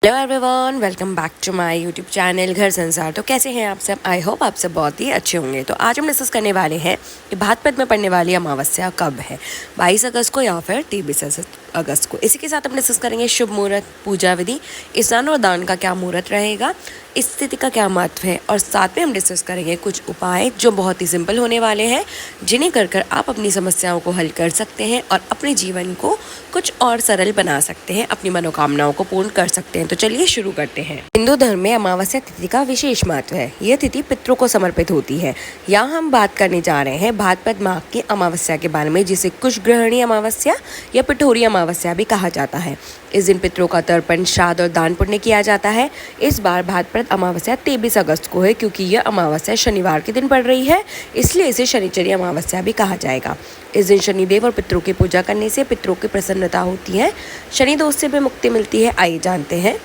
Hello everyone, welcome back to my YouTube channel Ghar Sansar. तो कैसे हैं आप सब? आई होप आप सब बहुत ही अच्छे होंगे। तो आज हम डिस्कस करने वाले हैं कि भाद्रपद में पड़ने वाली अमावस्या कब है, 22 अगस्त को या फिर 23 अगस्त को। इसी के साथ हम डिस्कस करेंगे शुभ मुहूर्त, पूजा विधि, स्नान और दान का क्या मुहूर्त रहेगा, इस तिथि का क्या महत्व है, और साथ में हम डिस्कस करेंगे कुछ उपाय जो बहुत ही सिंपल होने वाले हैं, जिन्हें कर आप अपनी समस्याओं को हल कर सकते हैं और अपने जीवन को कुछ और सरल बना सकते हैं, अपनी मनोकामनाओं को पूर्ण कर सकते हैं। तो चलिए शुरू करते हैं। हिंदू धर्म में अमावस्या तिथि का विशेष महत्व है। यह तिथि पितरों को समर्पित होती है। यहाँ हम बात करने जा रहे हैं भाद्रपद माह की अमावस्या के बारे में, जिसे कुशग्रहणी अमावस्या या पिठोरी अमावस्या भी कहा जाता है। इस दिन पितरों का तर्पण, श्राद्ध और दान पुण्य किया जाता है। इस बार भाद्रपद अमावस्या 23 अगस्त को है। क्योंकि यह अमावस्या शनिवार के दिन पड़ रही है, इसलिए इसे शनिचरी अमावस्या भी कहा जाएगा। इस दिन शनिदेव और पितरों की पूजा करने से पितरों की प्रसन्नता होती है, शनि दोष से भी मुक्ति मिलती है। आइए जानते हैं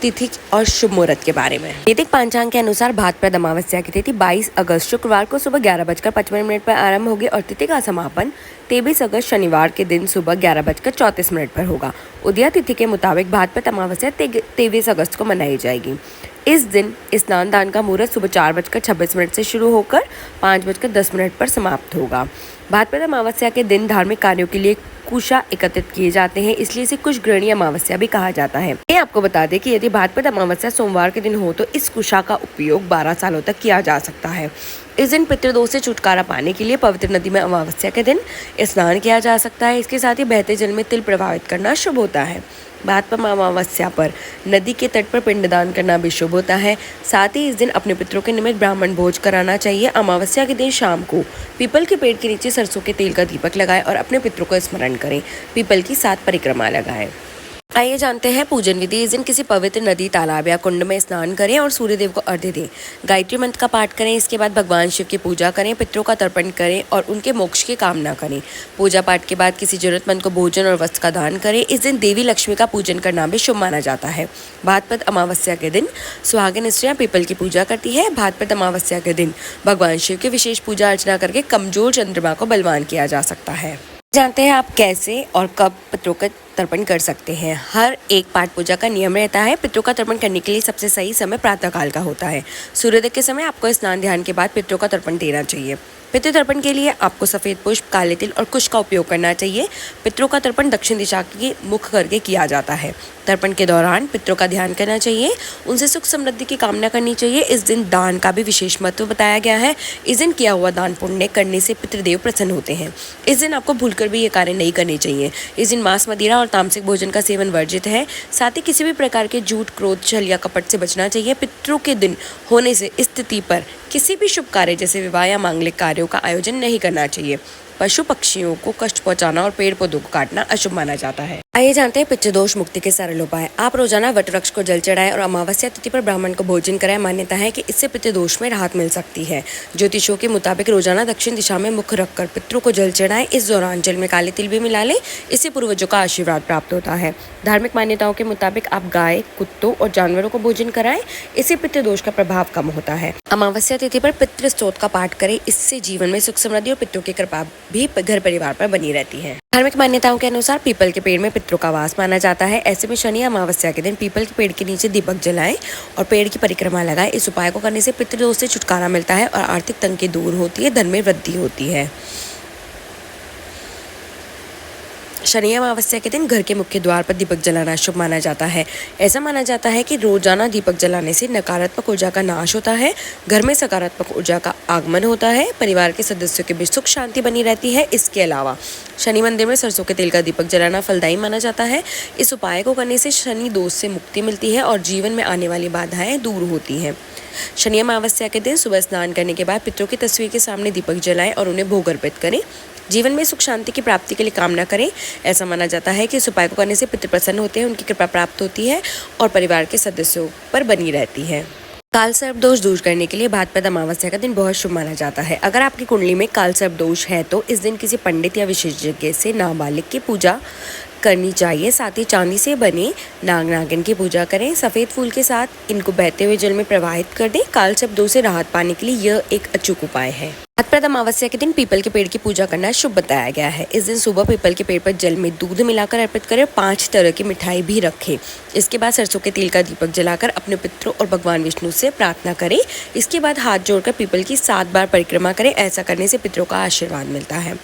तिथि और शुभ मुहूर्त के बारे में। वैदिक पंचांग के अनुसार भाद्रपद अमावस्या की तिथि 22 अगस्त शुक्रवार को सुबह 11:55 पर आरंभ होगी और तिथि का समापन 23 अगस्त शनिवार के दिन सुबह 11:34 पर होगा। उदया तिथि के मुताबिक भाद्रपद अमावस्या 23 अगस्त को मनाई जाएगी। इस दिन स्नान दान का मुहूर्त सुबह 4:26 से शुरू होकर 5:10 पर समाप्त होगा। भाद्रपद अमावस्या के दिन धार्मिक कार्यों के लिए कुशा एकत्रित किए जाते हैं, इसलिए इसे कुशग्रहणी अमावस्या भी कहा जाता है। ये आपको बता दें कि यदि भाद्रपद अमावस्या सोमवार के दिन हो तो इस कुशा का उपयोग 12 सालों तक किया जा सकता है। इस दिन पितृदोष से छुटकारा पाने के लिए पवित्र नदी में अमावस्या के दिन स्नान किया जा सकता है। इसके साथ ही बहते जल में तिल प्रवाहित करना शुभ होता है। भाद्रपद अमावस्या पर नदी के तट पर पिंडदान करना भी शुभ होता है। साथ ही इस दिन अपने पितरों के निमित्त ब्राह्मण भोज कराना चाहिए। अमावस्या के दिन शाम को पीपल के पेड़ के नीचे सरसों के तेल का दीपक लगाएं और अपने पितरों को स्मरण करें। पीपल की 7 परिक्रमा लगाएं। आइए जानते हैं पूजन विधि। इस दिन किसी पवित्र नदी, तालाब या कुंड में स्नान करें और सूर्यदेव को अर्घ्य दें। गायत्री मंत्र का पाठ करें। इसके बाद भगवान शिव की पूजा करें, पितरों का तर्पण करें और उनके मोक्ष की कामना करें। पूजा पाठ के बाद किसी जरूरतमंद को भोजन और वस्त्र का दान करें। इस दिन देवी लक्ष्मी का पूजन करना भी शुभ माना जाता है। भाद्रपद अमावस्या के दिन सुहागिन स्त्रियां पीपल की पूजा करती है। भाद्रपद अमावस्या के दिन भगवान शिव की विशेष पूजा अर्चना करके कमजोर चंद्रमा को बलवान किया जा सकता है। जानते हैं आप कैसे और कब पितरों का तर्पण कर सकते हैं। हर एक पाठ पूजा का नियम रहता है। पितरों का तर्पण करने के लिए सबसे सही समय प्रातःकाल का होता है। सूर्योदय के समय आपको स्नान ध्यान के बाद पितरों का तर्पण देना चाहिए। पितृ तर्पण के लिए आपको सफेद पुष्प, काले तिल और कुश का उपयोग करना चाहिए। पितरों का तर्पण दक्षिण दिशा की मुख करके किया जाता है। तर्पण के दौरान पितरों का ध्यान करना चाहिए, उनसे सुख समृद्धि की कामना करनी चाहिए। इस दिन दान का भी विशेष महत्व बताया गया है। इस दिन किया हुआ दान पुण्य करने से पितृदेव प्रसन्न होते हैं। इस दिन आपको भूलकर भी ये कार्य नहीं करने चाहिए। इस दिन मांस, मदिरा और तामसिक भोजन का सेवन वर्जित है। साथ ही किसी भी प्रकार के झूठ, क्रोध, छल या कपट से बचना चाहिए। पितरों के दिन होने से इस तिथि पर किसी भी शुभ कार्य जैसे विवाह या मांगलिक कार्यों का आयोजन नहीं करना चाहिए। पशु पक्षियों को कष्ट पहुंचाना और पेड़ पौधों को काटना अशुभ माना जाता है। आइए जानते हैं पितृदोष मुक्ति के सरल उपाय। आप रोजाना वट वृक्ष को जल चढ़ाएं और अमावस्या तिथि पर ब्राह्मण को भोजन कराएं। मान्यता है कि इससे पितृदोष में राहत मिल सकती है। ज्योतिषों के मुताबिक रोजाना दक्षिण दिशा में मुख रखकर पितरों को जल चढ़ाएं। इस दौरान जल में काले तिल भी मिला लें, इससे पूर्वजों का आशीर्वाद प्राप्त होता है। धार्मिक मान्यताओं के मुताबिक आप गाय, कुत्तों और जानवरों को भोजन कराएं, इससे पितृदोष का प्रभाव कम होता है। अमावस्या तिथि पर पितृ स्तोत्र का पाठ करें, इससे जीवन में सुख समृद्धि और पितरों की कृपा भी घर परिवार पर बनी रहती है। धार्मिक मान्यताओं के अनुसार पीपल के पेड़ में पितरों का वास माना जाता है। ऐसे में शनि अमावस्या के दिन पीपल के पेड़ के नीचे दीपक जलाएं और पेड़ की परिक्रमा लगाएं। इस उपाय को करने से पितृदोष से छुटकारा मिलता है और आर्थिक तंगी दूर होती है, धन में वृद्धि होती है। शनि अमावस्या के दिन घर के मुख्य द्वार पर दीपक जलाना शुभ माना जाता है। ऐसा माना जाता है कि रोजाना दीपक जलाने से नकारात्मक ऊर्जा का नाश होता है, घर में सकारात्मक ऊर्जा का आगमन होता है, परिवार के सदस्यों के बीच सुख शांति बनी रहती है। इसके अलावा शनि मंदिर में सरसों के तेल का दीपक जलाना फलदायी माना जाता है। इस उपाय को करने से शनि दोष से मुक्ति मिलती है और जीवन में आने वाली बाधाएं दूर होती हैं। शनि अमावस्या के दिन सुबह स्नान करने के बाद पितरों की तस्वीर के सामने दीपक जलाएं और उन्हें भोग अर्पित करें। जीवन में सुख शांति की प्राप्ति के लिए कामना करें। ऐसा माना जाता है कि इस उपाय को करने से पितृ प्रसन्न होते हैं, उनकी कृपा प्राप्त होती है और परिवार के सदस्यों पर बनी रहती है। काल सर्प दोष दूर करने के लिए भाद्रपद अमावस्या का दिन बहुत शुभ माना जाता है। अगर आपकी कुंडली में काल सर्प दोष है तो इस दिन किसी पंडित या विशेषज्ञ से नाबालिग की पूजा करनी चाहिए। साथ ही चांदी से बने नाग नागिन की पूजा करें। सफेद फूल के साथ इनको बहते हुए जल में प्रवाहित कर दें। काल सर्प दोष से राहत पाने के लिए यह एक अचूक उपाय है। भाद्रपद अमावस्या के दिन पीपल के पेड़ की पूजा करना शुभ बताया गया है। इस दिन सुबह पीपल के पेड़ पर जल में दूध मिलाकर अर्पित करें, 5 तरह की मिठाई भी रखें। इसके बाद सरसों के तेल का दीपक जलाकर अपने पितरों और भगवान विष्णु से प्रार्थना करें। इसके बाद हाथ जोड़कर पीपल की 7 बार परिक्रमा करें। ऐसा करने से पितरों का आशीर्वाद मिलता है।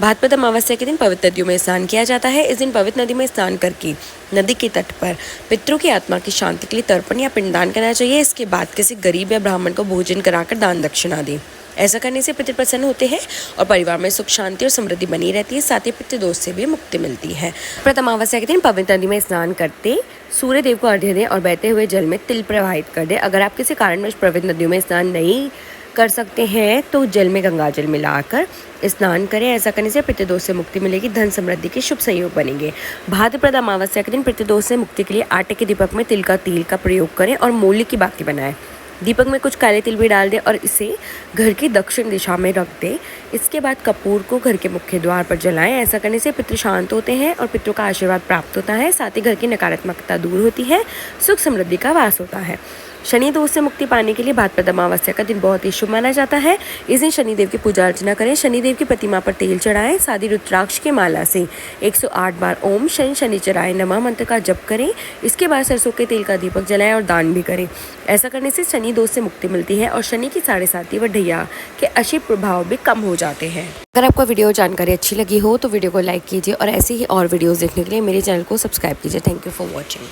भाद्रपद अमावस्या के दिन पवित्र नदियों में स्नान किया जाता है। इस दिन पवित्र नदी में स्नान करके नदी के तट पर पितरों की आत्मा की शांति के लिए तर्पण या पिंडदान करना चाहिए। इसके बाद किसी गरीब या ब्राह्मण को भोजन कराकर दान दक्षिणा दें। ऐसा करने से पितृ प्रसन्न होते हैं और परिवार में सुख शांति और समृद्धि बनी रहती है। साथ ही पितृदोष से भी मुक्ति मिलती है। भाद्रपद अमावस्या के दिन पवित्र नदी में स्नान करते सूर्य देव को अर्घ्य दें और बहते हुए जल में तिल प्रवाहित कर दें। अगर आप किसी कारणवश पवित्र नदियों में स्नान नहीं कर सकते हैं तो जल में गंगा जल मिलाकर स्नान करें। ऐसा करने से पितृदोष से मुक्ति मिलेगी, धन समृद्धि के शुभ संयोग बनेंगे। भाद्रपद अमावस्या के दिन पितृदोष से मुक्ति के लिए आटे के दीपक में तिल का तेल का प्रयोग करें और मूल्य की बाती बनाएं। दीपक में कुछ काले तिल भी डाल दें और इसे घर की दक्षिण दिशा में रख दें। इसके बाद कपूर को घर के मुख्य द्वार पर जलाएं। ऐसा करने से पितृ शांत होते हैं और पितरों का आशीर्वाद प्राप्त होता है। साथ ही घर की नकारात्मकता दूर होती है, सुख समृद्धि का वास होता है। शनि दोष से मुक्ति पाने के लिए भाद्रपद अमावस्या का दिन बहुत ही शुभ माना जाता है। इस दिन शनिदेव की पूजा अर्चना करें, शनिदेव की प्रतिमा पर तेल चढ़ाएं। साथ ही रुद्राक्ष की माला से 108 बार ओम शनि शनिचराय नमः मंत्र का जप करें। इसके बाद सरसों के तेल का दीपक जलाएं और दान भी करें। ऐसा करने से शनि दोष से मुक्ति मिलती है और शनि की 7.5 व ढैया के अशुभ प्रभाव भी कम हो जाते हैं। अगर आपको वीडियो जानकारी अच्छी लगी हो तो वीडियो को लाइक कीजिए और ऐसे ही और वीडियोस देखने के लिए मेरे चैनल को सब्सक्राइब कीजिए। Thank you for watching.